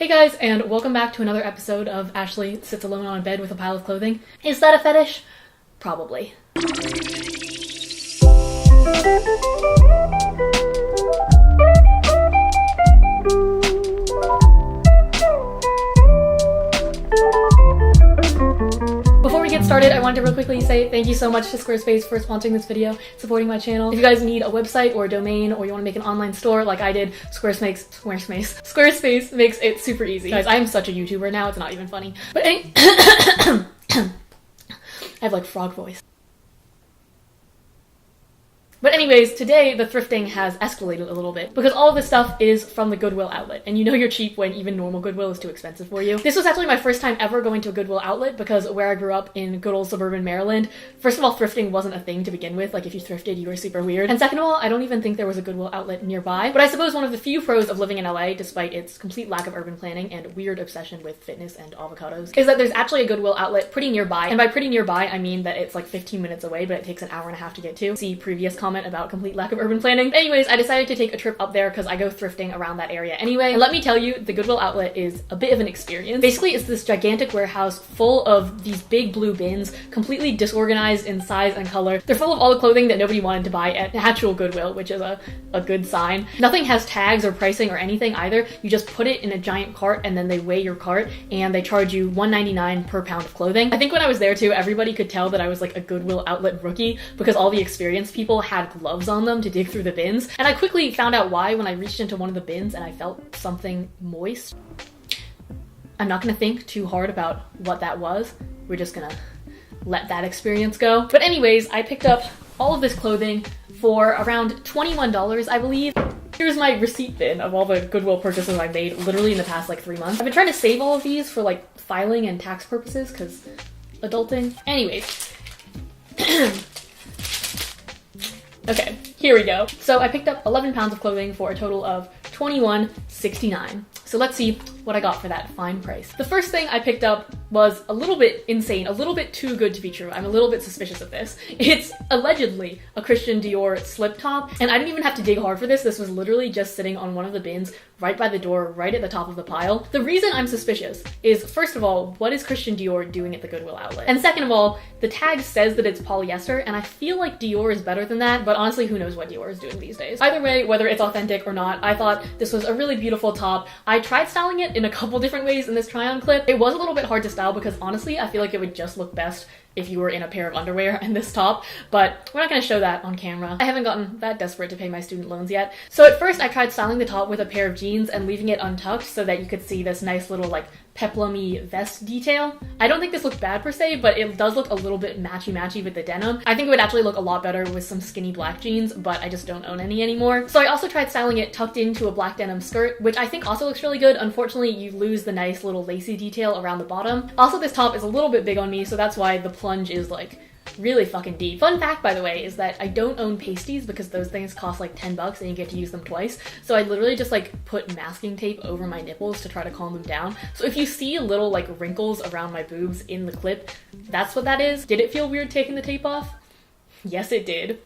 Hey guys, and welcome back to another episode of Ashley Sits Alone on a Bed with a Pile of Clothing. Is that a fetish? Probably. Before we get started, I wanted to real quickly say thank you so much to Squarespace for sponsoring this video, supporting my channel. If you guys need a website or a domain, or you want to make an online store like I did, Squarespace makes it super easy. Guys, I am such a YouTuber now, it's not even funny. But I have like frog voice. But anyways, today the thrifting has escalated a little bit because all of this stuff is from the Goodwill outlet, and you know you're cheap when even normal Goodwill is too expensive for you. This was actually my first time ever going to a Goodwill outlet because where I grew up in good old suburban Maryland, first of all, thrifting wasn't a thing to begin with. Like if you thrifted, you were super weird. And second of all, I don't even think there was a Goodwill outlet nearby. But I suppose one of the few pros of living in LA, despite its complete lack of urban planning and weird obsession with fitness and avocados, is that there's actually a Goodwill outlet pretty nearby. And by pretty nearby, I mean that it's like 15 minutes away, but it takes an hour and a half to get to. See previous comment about complete lack of urban planning. Anyways, I decided to take a trip up there because I go thrifting around that area anyway. And let me tell you, the Goodwill outlet is a bit of an experience. Basically, it's this gigantic warehouse full of these big blue bins, completely disorganized in size and color. They're full of all the clothing that nobody wanted to buy at actual Goodwill, which is a good sign. Nothing has tags or pricing or anything either. You just put it in a giant cart and then they weigh your cart and they charge you $1.99 per pound of clothing. I think when I was there too, everybody could tell that I was like a Goodwill outlet rookie because all the experienced people had gloves on them to dig through the bins. And I quickly found out why when I reached into one of the bins and I felt something moist. I'm not gonna think too hard about what that was. We're just gonna let that experience go. But anyways, I picked up all of this clothing for around $21, I believe. Here's my receipt bin of all the Goodwill purchases I made literally in the past like 3 months. I've been trying to save all of these for like filing and tax purposes because adulting. Anyways. Okay, here we go. So I picked up 11 pounds of clothing for a total of $21.69. So let's see what I got for that fine price. The first thing I picked up was a little bit insane, a little bit too good to be true. I'm a little bit suspicious of this. It's allegedly a Christian Dior slip top, and I didn't even have to dig hard for this. This was literally just sitting on one of the bins right by the door, right at the top of the pile. The reason I'm suspicious is, first of all, what is Christian Dior doing at the Goodwill outlet? And second of all, the tag says that it's polyester, and I feel like Dior is better than that, but honestly, who knows what Dior is doing these days. Either way, whether it's authentic or not, I thought this was a really beautiful top. I tried styling it in a couple different ways in this try-on clip. It was a little bit hard to style because honestly, I feel like it would just look best if you were in a pair of underwear and this top, but we're not going to show that on camera. I haven't gotten that desperate to pay my student loans yet. So at first I tried styling the top with a pair of jeans and leaving it untucked so that you could see this nice little like peplum-y vest detail. I don't think this looks bad per se, but it does look a little bit matchy-matchy with the denim. I think it would actually look a lot better with some skinny black jeans, but I just don't own any anymore. So I also tried styling it tucked into a black denim skirt, which I think also looks really good. Unfortunately, you lose the nice little lacy detail around the bottom. Also, this top is a little bit big on me, so that's why the plunge is like really fucking deep. Fun fact, by the way, is that I don't own pasties because those things cost like 10 bucks and you get to use them twice. So I literally just like put masking tape over my nipples to try to calm them down. So if you see little like wrinkles around my boobs in the clip, that's what that is. Did it feel weird taking the tape off? Yes, it did.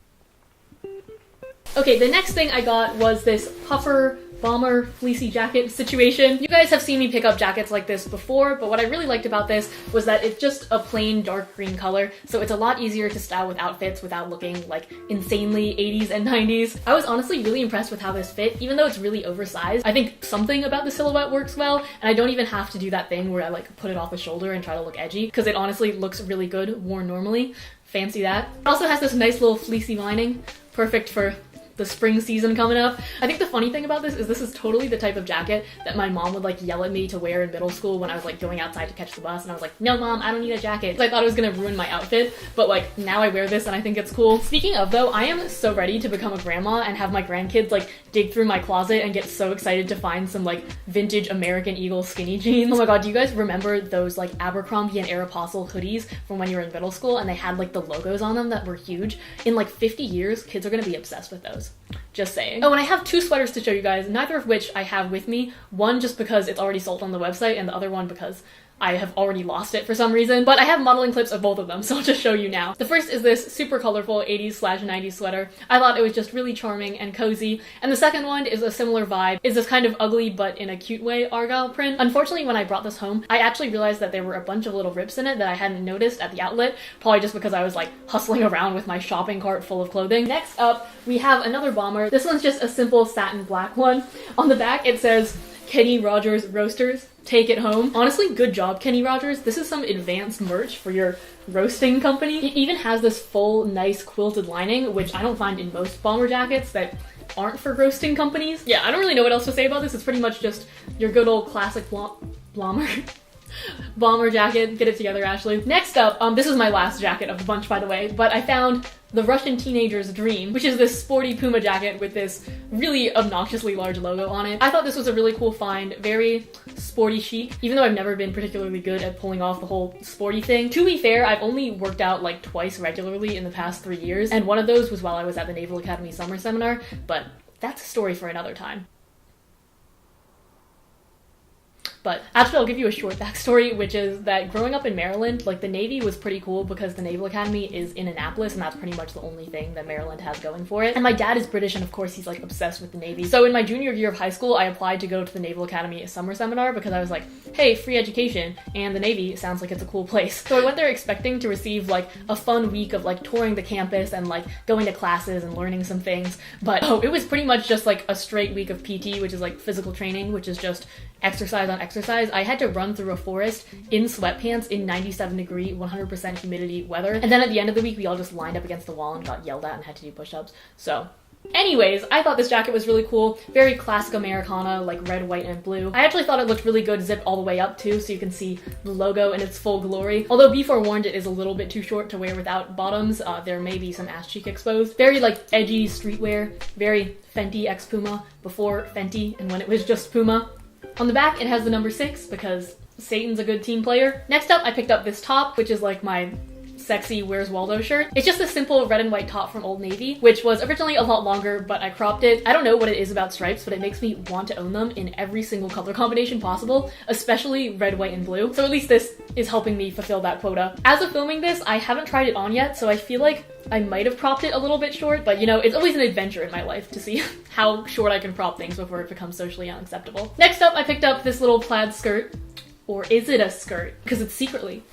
Okay, the next thing I got was this puffer bomber fleecy jacket situation. You guys have seen me pick up jackets like this before, but what I really liked about this was that it's just a plain dark green color, so it's a lot easier to style with outfits without looking like insanely 80s and 90s. I was honestly really impressed with how this fit, even though it's really oversized. I think something about the silhouette works well, and I don't even have to do that thing where I like put it off the shoulder and try to look edgy, because it honestly looks really good worn normally. Fancy that. It also has this nice little fleecy lining, perfect for the spring season coming up. I think the funny thing about this is totally the type of jacket that my mom would like yell at me to wear in middle school when I was like going outside to catch the bus, and I was like, no mom, I don't need a jacket. I thought it was gonna ruin my outfit, but like now I wear this and I think it's cool. Speaking of though, I am so ready to become a grandma and have my grandkids like dig through my closet and get so excited to find some like vintage American Eagle skinny jeans. Oh my god, do you guys remember those like Abercrombie and Aeropostale hoodies from when you were in middle school and they had like the logos on them that were huge? In like 50 years, kids are gonna be obsessed with those. Just saying. Oh, and I have two sweaters to show you guys, neither of which I have with me. One just because it's already sold on the website, and the other one because I have already lost it for some reason, but I have modeling clips of both of them, so I'll just show you now. The first is this super colorful 80s/90s sweater. I thought it was just really charming and cozy, and the second one is a similar vibe. It's this kind of ugly but in a cute way Argyle print. Unfortunately, when I brought this home, I actually realized that there were a bunch of little rips in it that I hadn't noticed at the outlet, probably just because I was like hustling around with my shopping cart full of clothing. Next up, we have another bomber. This one's just a simple satin black one. On the back, it says, Kenny Rogers Roasters, take it home. Honestly, good job, Kenny Rogers. This is some advanced merch for your roasting company. It even has this full, nice quilted lining, which I don't find in most bomber jackets that aren't for roasting companies. Yeah, I don't really know what else to say about this. It's pretty much just your good old classic bomber. Bomber jacket. Get it together, Ashley. Next up, this is my last jacket of the bunch, by the way, but I found the Russian Teenager's Dream, which is this sporty Puma jacket with this really obnoxiously large logo on it. I thought this was a really cool find, very sporty chic, even though I've never been particularly good at pulling off the whole sporty thing. To be fair, I've only worked out like twice regularly in the past 3 years, and one of those was while I was at the Naval Academy summer seminar, but that's a story for another time. But actually, I'll give you a short backstory, which is that growing up in Maryland, like the Navy was pretty cool because the Naval Academy is in Annapolis, and that's pretty much the only thing that Maryland has going for it. And my dad is British, and of course he's like obsessed with the Navy. So in my junior year of high school, I applied to go to the Naval Academy summer seminar because I was like, hey, free education, and the Navy sounds like it's a cool place. So I went there expecting to receive like a fun week of like touring the campus and like going to classes and learning some things. But it was pretty much just like a straight week of PT, which is like physical training, which is just exercise on exercise. I had to run through a forest in sweatpants in 97-degree, 100% humidity weather. And then at the end of the week, we all just lined up against the wall and got yelled at and had to do push-ups. So anyways, I thought this jacket was really cool. Very classic Americana, like red, white, and blue. I actually thought it looked really good zipped all the way up too, so you can see the logo in its full glory. Although be forewarned, it is a little bit too short to wear without bottoms. There may be some ass cheek exposed. Very like edgy streetwear, very Fenty x Puma before Fenty and when it was just Puma. On the back, it has the number 6 because Satan's a good team player. Next up, I picked up this top, which is like my sexy Where's Waldo shirt. It's just a simple red and white top from Old Navy, which was originally a lot longer, but I cropped it. I don't know what it is about stripes, but it makes me want to own them in every single color combination possible, especially red, white, and blue. So at least this is helping me fulfill that quota. As of filming this, I haven't tried it on yet, so I feel like I might have cropped it a little bit short, but you know, it's always an adventure in my life to see how short I can crop things before it becomes socially unacceptable. Next up, I picked up this little plaid skirt. Or is it a skirt? Because it's secretly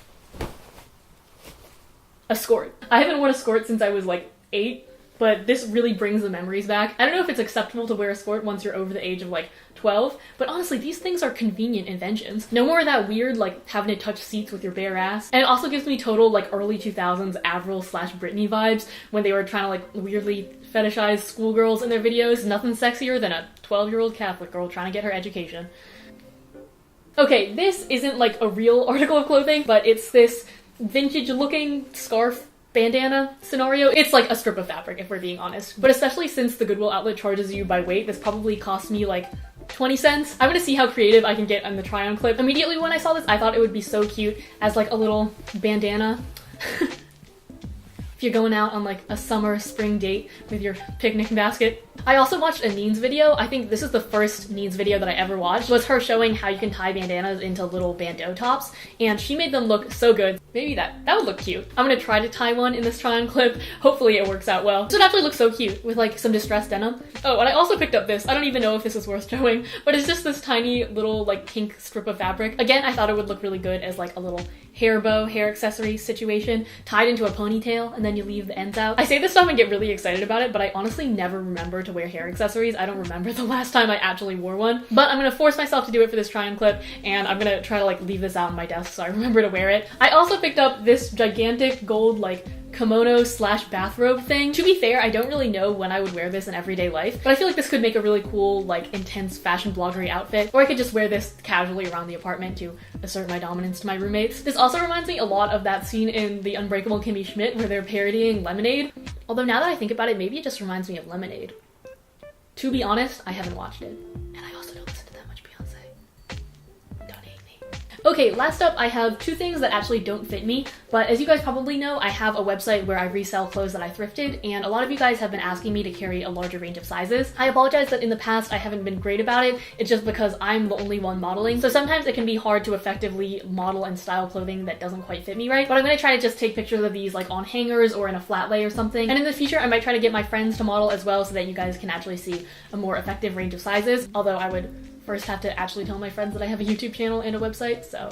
a skirt. I haven't worn a skirt since I was like 8, but this really brings the memories back. I don't know if it's acceptable to wear a skirt once you're over the age of like 12, but honestly, these things are convenient inventions. No more of that weird like having to touch seats with your bare ass. And it also gives me total like early 2000s Avril/Britney vibes when they were trying to like weirdly fetishize schoolgirls in their videos. Nothing sexier than a 12-year-old Catholic girl trying to get her education. Okay, this isn't like a real article of clothing, but it's this vintage looking scarf bandana scenario. It's like a strip of fabric if we're being honest, but especially since the Goodwill outlet charges you by weight, this probably cost me like 20 cents. I'm gonna see how creative I can get on the try on clip. Immediately when I saw this, I thought it would be so cute as like a little bandana. If you're going out on like a summer spring date with your picnic basket. I also watched a Neens video. I think this is the first Neens video that I ever watched. It was her showing how you can tie bandanas into little bandeau tops, and she made them look so good. Maybe that would look cute. I'm gonna try to tie one in this try on clip. Hopefully it works out well. This would actually look so cute with like some distressed denim. Oh, and I also picked up this. I don't even know if this is worth showing, but it's just this tiny little like pink strip of fabric. Again, I thought it would look really good as like a little hair bow, hair accessory situation tied into a ponytail, and then you leave the ends out. I say this stuff and get really excited about it, but I honestly never remember to wear hair accessories. I don't remember the last time I actually wore one, but I'm gonna force myself to do it for this try-on clip, and I'm gonna try to like leave this out on my desk so I remember to wear it. I also picked up this gigantic gold like kimono/bathrobe thing. To be fair, I don't really know when I would wear this in everyday life, but I feel like this could make a really cool, like, intense fashion bloggery outfit, or I could just wear this casually around the apartment to assert my dominance to my roommates. This also reminds me a lot of that scene in The Unbreakable Kimmy Schmidt where they're parodying Lemonade, although now that I think about it, maybe it just reminds me of Lemonade. To be honest, I haven't watched it, and I also don't listen to that much Beyonce. Don't hate me. Okay, last up I have two things that actually don't fit me, but as you guys probably know, I have a website where I resell clothes that I thrifted, and a lot of you guys have been asking me to carry a larger range of sizes. I apologize that in the past I haven't been great about it. It's just because I'm the only one modeling, so sometimes it can be hard to effectively model and style clothing that doesn't quite fit me right, but I'm gonna try to just take pictures of these like on hangers or in a flat lay or something, and in the future I might try to get my friends to model as well so that you guys can actually see a more effective range of sizes, although I would first have to actually tell my friends that I have a YouTube channel and a website, so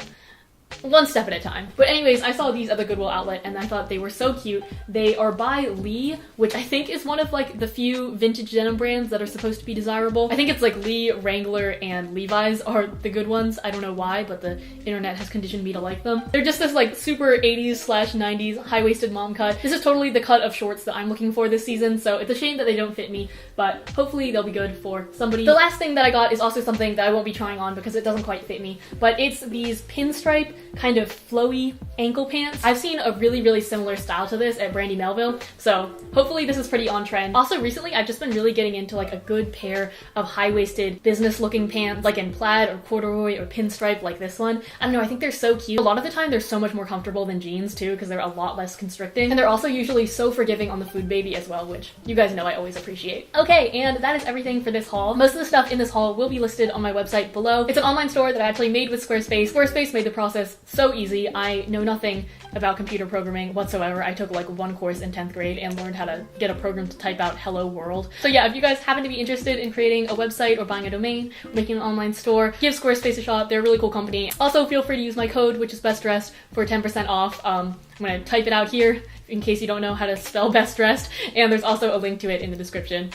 one step at a time. But anyways, I saw these at the Goodwill outlet and I thought they were so cute. They are by Lee, which I think is one of like the few vintage denim brands that are supposed to be desirable. I think it's like Lee, Wrangler, and Levi's are the good ones. I don't know why, but the internet has conditioned me to like them. They're just this like super 80s/90s high-waisted mom cut. This is totally the cut of shorts that I'm looking for this season, so it's a shame that they don't fit me, but hopefully they'll be good for somebody. The last thing that I got is also something that I won't be trying on because it doesn't quite fit me, but it's these pinstripe kind of flowy ankle pants. I've seen a really similar style to this at Brandy Melville, so hopefully this is pretty on trend. Also recently I've just been really getting into like a good pair of high-waisted business looking pants like in plaid or corduroy or pinstripe like this one. I don't know, I think they're so cute. A lot of the time they're so much more comfortable than jeans too because they're a lot less constricting, and they're also usually so forgiving on the food baby as well, which you guys know I always appreciate. Okay, and that is everything for this haul. Most of the stuff in this haul will be listed on my website below. It's an online store that I actually made with Squarespace. Squarespace made the process so easy. I know nothing about computer programming whatsoever. I took like one course in 10th grade and learned how to get a program to type out hello world. So yeah, if you guys happen to be interested in creating a website or buying a domain, or making an online store, give Squarespace a shot. They're a really cool company. Also, feel free to use my code, which is Best Dressed, for 10% off. I'm gonna type it out here in case you don't know how to spell Best Dressed, and there's also a link to it in the description.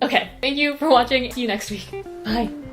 Okay, thank you for watching. See you next week. Bye.